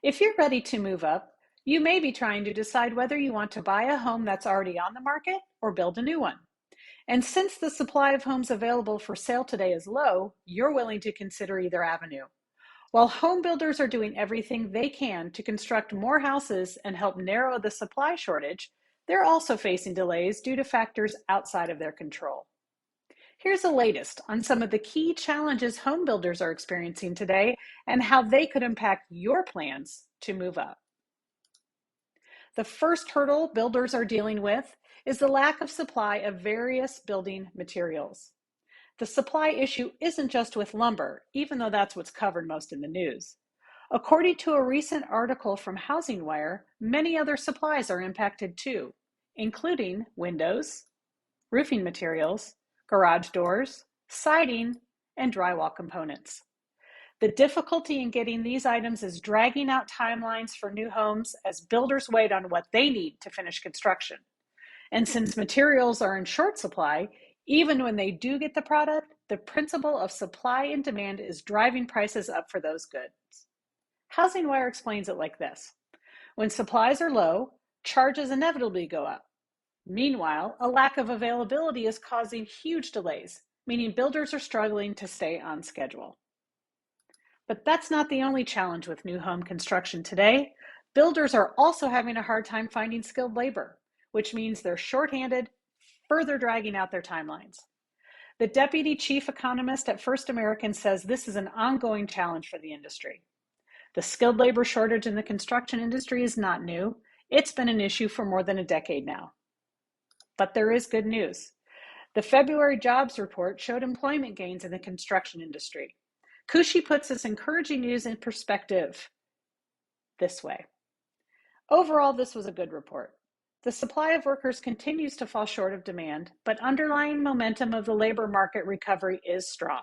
If you're ready to move up, you may be trying to decide whether you want to buy a home that's already on the market or build a new one. And since the supply of homes available for sale today is low, you're willing to consider either avenue. While home builders are doing everything they can to construct more houses and help narrow the supply shortage, they're also facing delays due to factors outside of their control. Here's the latest on some of the key challenges home builders are experiencing today and how they could impact your plans to move up. The first hurdle builders are dealing with is the lack of supply of various building materials. The supply issue isn't just with lumber, even though that's what's covered most in the news. According to a recent article from Housing Wire, many other supplies are impacted too, including windows, roofing materials, garage doors, siding, and drywall components. The difficulty in getting these items is dragging out timelines for new homes as builders wait on what they need to finish construction. And since materials are in short supply, even when they do get the product, the principle of supply and demand is driving prices up for those goods. Housing Wire explains it like this: when supplies are low, charges inevitably go up. Meanwhile, a lack of availability is causing huge delays, meaning builders are struggling to stay on schedule. But that's not the only challenge with new home construction today. Builders are also having a hard time finding skilled labor, which means they're shorthanded, further dragging out their timelines. The deputy chief economist at First American says this is an ongoing challenge for the industry. The skilled labor shortage in the construction industry is not new. It's been an issue for more than a decade now. But there is good news. The February jobs report showed employment gains in the construction industry. Kushi puts this encouraging news in perspective this way. Overall, this was a good report. The supply of workers continues to fall short of demand, but underlying momentum of the labor market recovery is strong.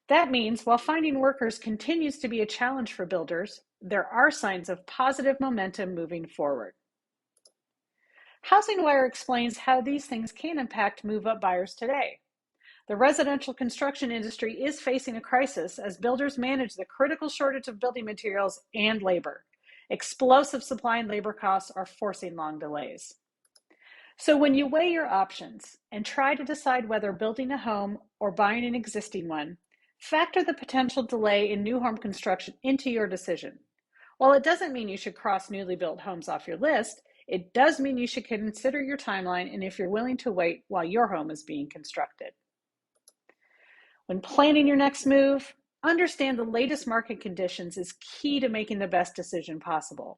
That means while finding workers continues to be a challenge for builders, there are signs of positive momentum moving forward. Housing Wire explains how these things can impact move-up buyers today. The residential construction industry is facing a crisis as builders manage the critical shortage of building materials and labor. Explosive supply and labor costs are forcing long delays. So when you weigh your options and try to decide whether building a home or buying an existing one, factor the potential delay in new home construction into your decision. While it doesn't mean you should cross newly built homes off your list, it does mean you should consider your timeline and if you're willing to wait while your home is being constructed. When planning your next move, understand the latest market conditions is key to making the best decision possible.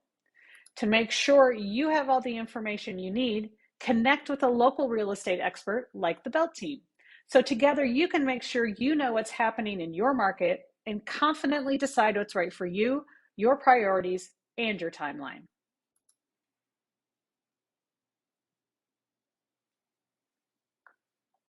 To make sure you have all the information you need, connect with a local real estate expert like the Belt Team. So together you can make sure you know what's happening in your market and confidently decide what's right for you, your priorities, and your timeline.